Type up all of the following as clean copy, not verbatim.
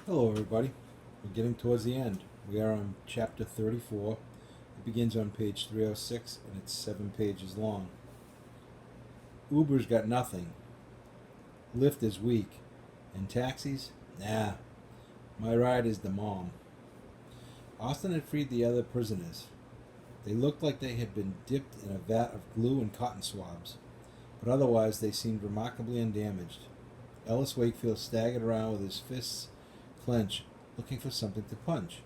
Hello, everybody. We're getting towards the end. We are on chapter 34. It begins on page 306 and it's 7 pages long. Uber's got nothing. Lyft is weak. And taxis? Nah. My ride is the mom. Austin had freed the other prisoners. They looked like they had been dipped in a vat of glue and cotton swabs, but otherwise they seemed remarkably undamaged. Ellis Wakefield staggered around with his fists clenched, looking for something to punch.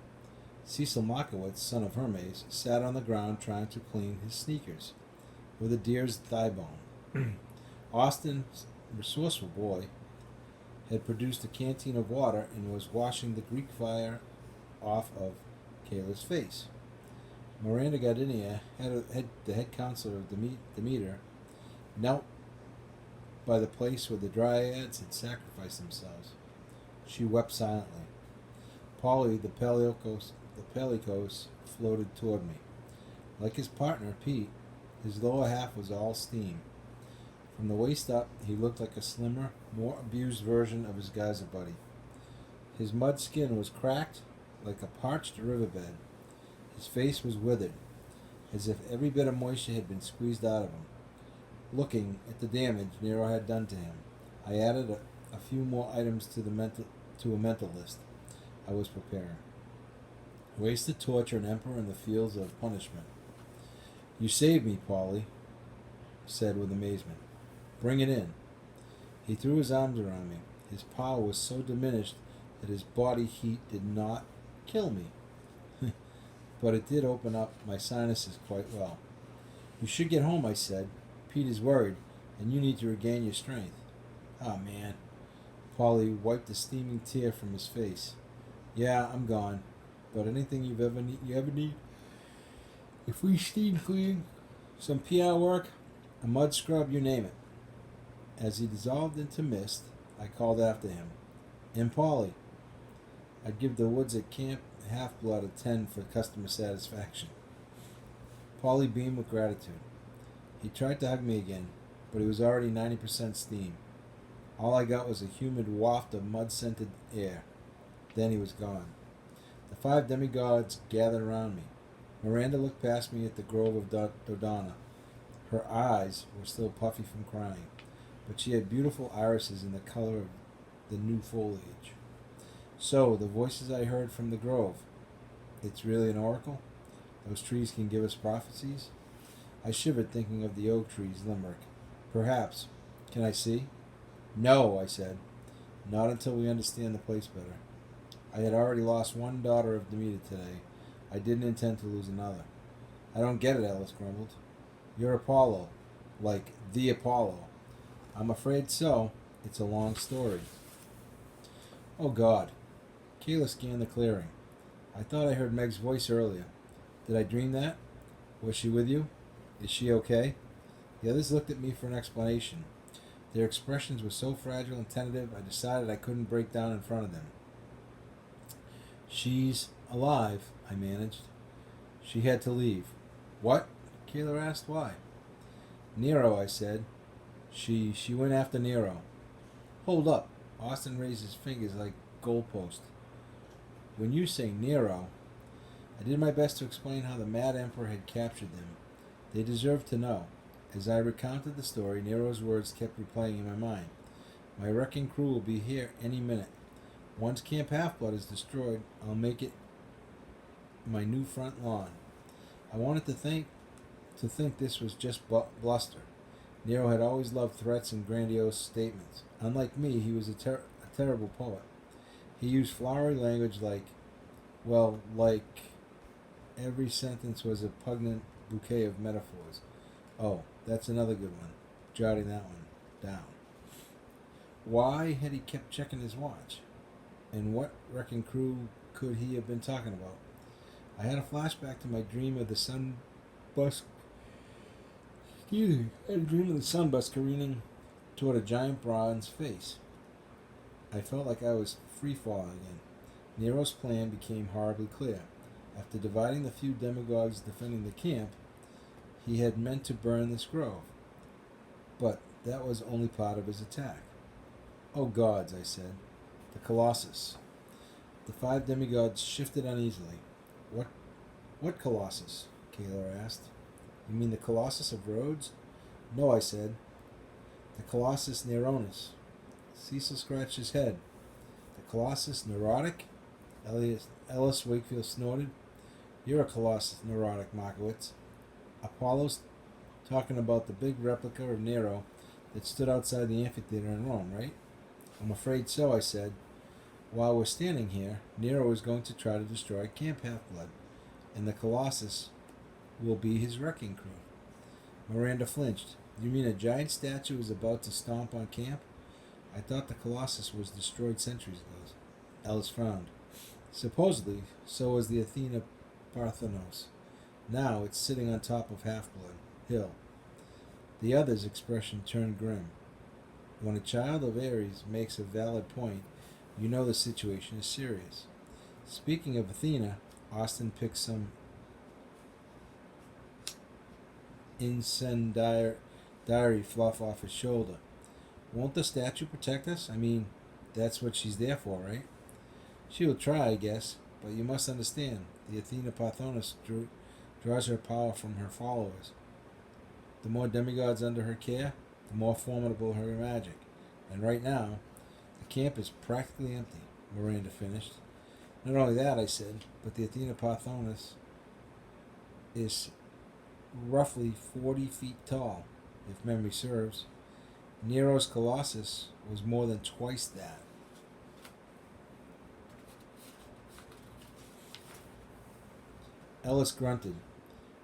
Cecil Markowitz, son of Hermes, sat on the ground trying to clean his sneakers with a deer's thigh bone. Austin, resourceful boy, had produced a canteen of water and was washing the Greek fire off of Kayla's face. Miranda Gardenia, the head counselor of Demeter, knelt by the place where the dryads had sacrificed themselves. She wept silently. Polly, the Pelicos, floated toward me. Like his partner, Pete, his lower half was all steam. From the waist up, he looked like a slimmer, more abused version of his Gaza buddy. His mud skin was cracked like a parched riverbed. His face was withered, as if every bit of moisture had been squeezed out of him. Looking at the damage Nero had done to him, I added a few more items to a mental list I was preparing. Ways to torture an emperor in the fields of punishment. You saved me, Polly, said with amazement. Bring it in. He threw his arms around me. His power was so diminished that his body heat did not kill me, but it did open up my sinuses quite well. You should get home, I said. Pete is worried, and you need to regain your strength. Oh, man. Polly wiped a steaming tear from his face. Yeah, I'm gone. But anything you ever need? If we steam cleaning, some PR work, a mud scrub, you name it. As he dissolved into mist, I called after him. And Polly. I'd give the woods at Camp Half-Blood a 10 for customer satisfaction. Polly beamed with gratitude. He tried to hug me again, but he was already 90% steam. All I got was a humid waft of mud-scented air. Then he was gone. The 5 demigods gathered around me. Miranda looked past me at the grove of Dodona. Her eyes were still puffy from crying, but she had beautiful irises in the color of the new foliage. So, the voices I heard from the grove. It's really an oracle? Those trees can give us prophecies? I shivered thinking of the oak tree's limerick. Perhaps. Can I see? No, I said. Not until we understand the place better. I had already lost one daughter of Demeter today. I didn't intend to lose another. I don't get it, Ellis grumbled. You're Apollo. Like the Apollo. I'm afraid so. It's a long story. Oh, God. Kayla scanned the clearing. I thought I heard Meg's voice earlier. Did I dream that? Was she with you? Is she okay? The others looked at me for an explanation. Their expressions were so fragile and tentative, I decided I couldn't break down in front of them. She's alive, I managed. She had to leave. What? Kayla asked. Why? Nero, I said. She went after Nero. Hold up. Austin raised his fingers like goalposts. When you say Nero, I did my best to explain how the Mad Emperor had captured them. They deserved to know. As I recounted the story, Nero's words kept replaying in my mind. My wrecking crew will be here any minute. Once Camp Half-Blood is destroyed, I'll make it my new front lawn. I wanted to think this was just bluster. Nero had always loved threats and grandiose statements. Unlike me, he was a terrible poet. He used flowery language like every sentence was a pungent bouquet of metaphors. Oh, that's another good one. Jotting that one down. Why had he kept checking his watch? And what wrecking crew could he have been talking about? I had a flashback to my dream of the sun bus. I had a dream of the sun bus careening toward a giant bronze face. I felt like I was free falling again. Nero's plan became horribly clear. After dividing the few demagogues defending the camp, he had meant to burn this grove. But that was only part of his attack. Oh, gods, I said. The Colossus. The five demigods shifted uneasily. What what Colossus? Kalar asked. You mean the Colossus of Rhodes? No, I said. The Colossus Neronis. Cecil scratched his head. The Colossus Neurotic? Ellis Wakefield snorted. You're a Colossus Neurotic, Markowitz. Apollo's talking about the big replica of Nero that stood outside the amphitheater in Rome, right? I'm afraid so, I said. While we're standing here, Nero is going to try to destroy Camp Half-Blood, and the Colossus will be his wrecking crew. Miranda flinched. You mean a giant statue is about to stomp on camp? I thought the Colossus was destroyed centuries ago. Ellis frowned. Supposedly, so was the Athena Parthenos. Now it's sitting on top of Half-Blood Hill. The other's expression turned grim. When a child of Ares makes a valid point, you know the situation is serious. Speaking of Athena, Austin picked some incendiary fluff off his shoulder. Won't the statue protect us? I mean, that's what she's there for, right? She will try, I guess, but you must understand, the Athena Parthenos draws her power from her followers. The more demigods under her care, the more formidable her magic. And right now, the camp is practically empty, Miranda finished. Not only that, I said, but the Athena Parthenos is roughly 40 feet tall, if memory serves. Nero's Colossus was more than twice that. Ellis grunted.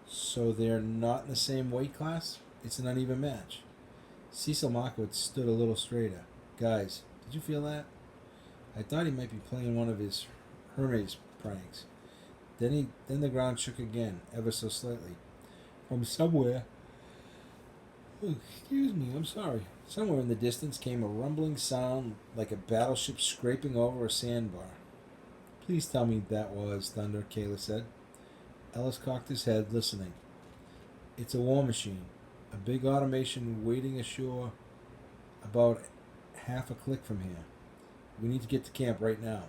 So they're not in the same weight class? It's an uneven match. Cecil Markowitz stood a little straighter. Guys, did you feel that? I thought he might be playing one of his Hermes pranks. Then the ground shook again, ever so slightly. From somewhere... Oh, excuse me, I'm sorry. Somewhere in the distance came a rumbling sound like a battleship scraping over a sandbar. Please tell me that was thunder, Kayla said. Ellis cocked his head, listening. It's a war machine. A big automation waiting ashore about half a click from here. We need to get to camp right now.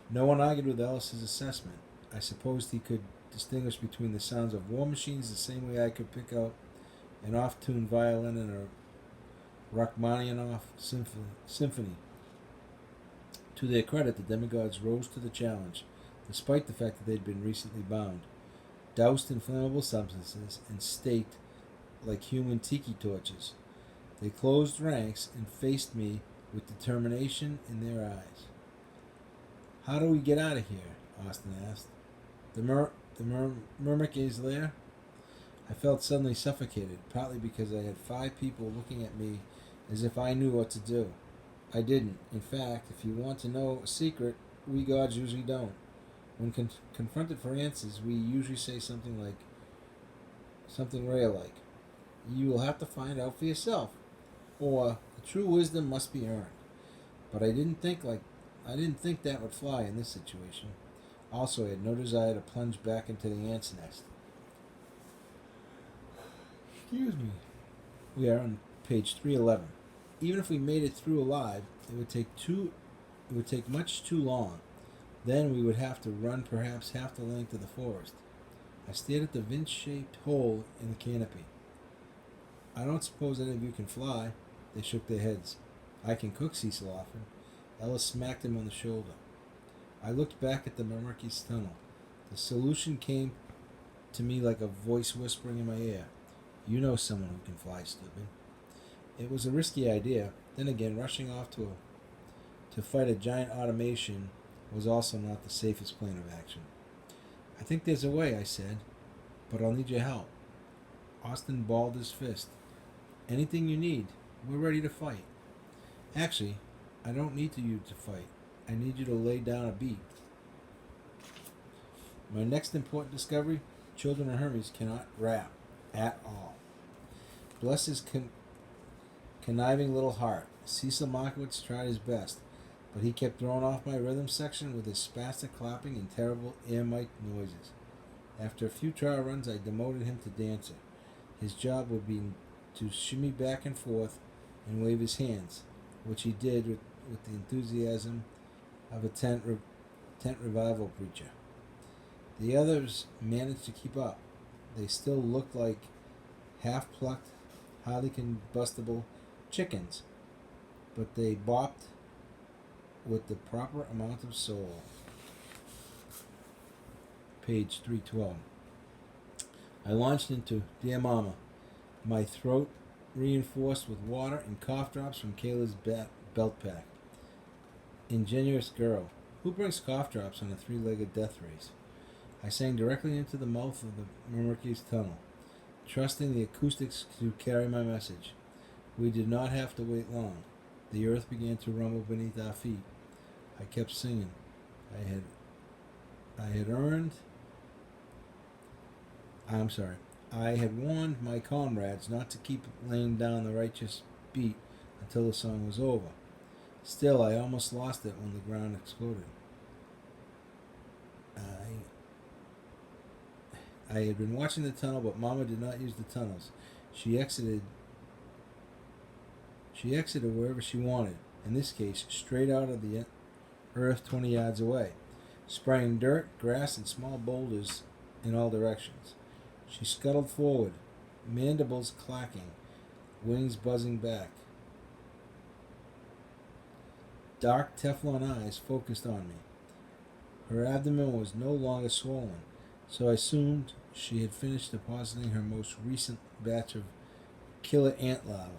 No one argued with Ellis's assessment. I supposed he could distinguish between the sounds of war machines the same way I could pick out an off-tuned violin in a Rachmaninoff symphony. To their credit, the demigods rose to the challenge, despite the fact that they'd been recently bound, doused in flammable substances, and staked like human tiki torches. They closed ranks and faced me with determination in their eyes. How do we get out of here? Austin asked. The Myrmidon's lair? I felt suddenly suffocated, partly because I had 5 people looking at me as if I knew what to do. I didn't. In fact, if you want to know a secret, we gods usually don't. When confronted for answers, we usually say something Rhea like, you will have to find out for yourself, or the true wisdom must be earned. But I didn't think that would fly in this situation. Also, I had no desire to plunge back into the ant's nest. Excuse me. We are on page 311. Even if we made it through alive, it would take much too long. Then we would have to run perhaps half the length of the forest. I stared at the vince-shaped hole in the canopy. I don't suppose any of you can fly. They shook their heads. I can cook, Cecil offered. Ellis smacked him on the shoulder. I looked back at the Mermerkis tunnel. The solution came to me like a voice whispering in my ear. You know someone who can fly, stupid. It was a risky idea. Then again, rushing off to fight a giant automation was also not the safest plan of action. I think there's a way, I said, but I'll need your help. Austin balled his fist. Anything you need. We're ready to fight. Actually, I don't need you to fight. I need you to lay down a beat. My next important discovery, children of Hermes cannot rap at all. Bless his conniving little heart. Cecil Markowitz tried his best, but he kept throwing off my rhythm section with his spastic clapping and terrible air mic noises. After a few trial runs, I demoted him to dancer. His job would be to shimmy back and forth and wave his hands, which he did with the enthusiasm of a tent tent revival preacher. The others managed to keep up. They still looked like half-plucked, highly combustible chickens, but they bopped with the proper amount of soul. Page 312. I launched into Dear Mama, my throat reinforced with water and cough drops from Kayla's belt pack. Ingenuous girl. Who brings cough drops on a three-legged death race? I sang directly into the mouth of the Mermerke's tunnel, trusting the acoustics to carry my message. We did not have to wait long. The earth began to rumble beneath our feet. I kept singing. I had warned my comrades not to keep laying down the righteous beat until the song was over. Still, I almost lost it when the ground exploded. I had been watching the tunnel, but Mama did not use the tunnels. She exited wherever she wanted, in this case, straight out of the earth 20 yards away, spraying dirt, grass, and small boulders in all directions. She scuttled forward, mandibles clacking, wings buzzing back. Dark Teflon eyes focused on me. Her abdomen was no longer swollen, so I assumed she had finished depositing her most recent batch of killer ant larvae.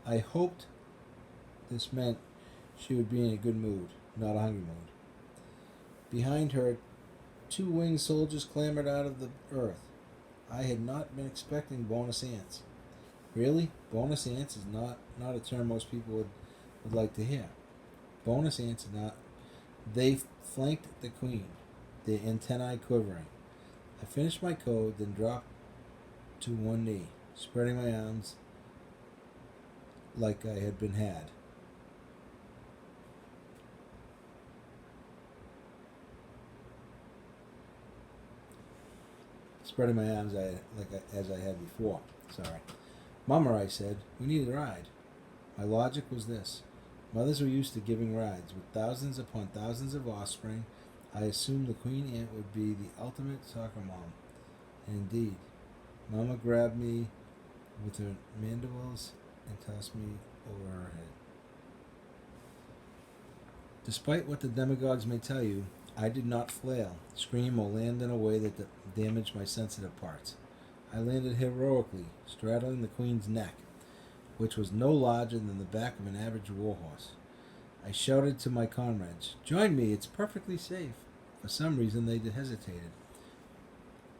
I hoped this meant she would be in a good mood, not a hungry mood. Behind her, 2 winged soldiers clambered out of the earth. I had not been expecting bonus ants. Really? Bonus ants is not a term most people would like to hear. Bonus ants are not. They flanked the queen, their antennae quivering. I finished my code, then dropped to one knee, spreading my arms like I had been had. Spreading my arms as I had before. Sorry. Mama, I said, we need a ride. My logic was this. Mothers were used to giving rides. With thousands upon thousands of offspring, I assumed the queen ant would be the ultimate soccer mom. And indeed, Mama grabbed me with her mandibles and tossed me over her head. Despite what the demagogues may tell you, I did not flail, scream, or land in a way that damaged my sensitive parts. I landed heroically, straddling the queen's neck, which was no larger than the back of an average warhorse. I shouted to my comrades, "Join me, it's perfectly safe." For some reason, they hesitated.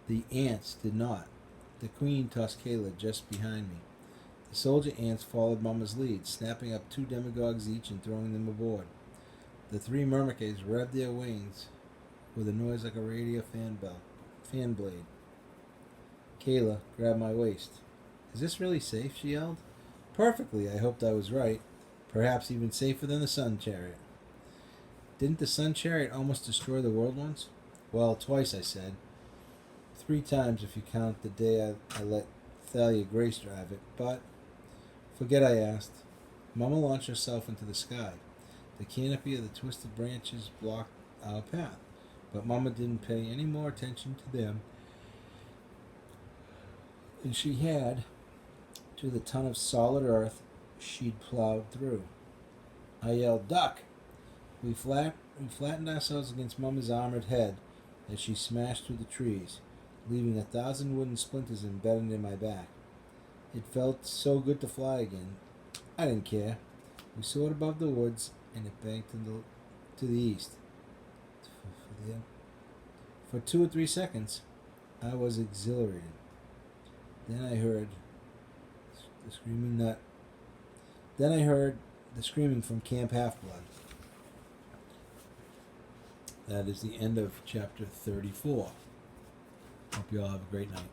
The ants did not. The queen tossed Kayla just behind me. The soldier ants followed Mama's lead, snapping up 2 demagogues each and throwing them aboard. The 3 Mermerkes revved their wings with a noise like a radio fan blade. Kayla grabbed my waist. "Is this really safe?" she yelled. "Perfectly," I hoped I was right. Perhaps even safer than the Sun Chariot. Didn't the Sun Chariot almost destroy the world once? Well, twice, I said. 3 times if you count the day I let Thalia Grace drive it, but... Forget I asked. Mama launched herself into the sky. The canopy of the twisted branches blocked our path, but Mama didn't pay any more attention to them than she had to the ton of solid earth she'd plowed through. I yelled, "Duck!" We flattened ourselves against Mama's armored head as she smashed through the trees, leaving 1,000 wooden splinters embedded in my back. It felt so good to fly again. I didn't care. We soared above the woods, and it banked to the east. For 2 or 3 seconds, I was exhilarated. Then I heard the screaming from Camp Half-Blood. That is the end of chapter 34. Hope you all have a great night.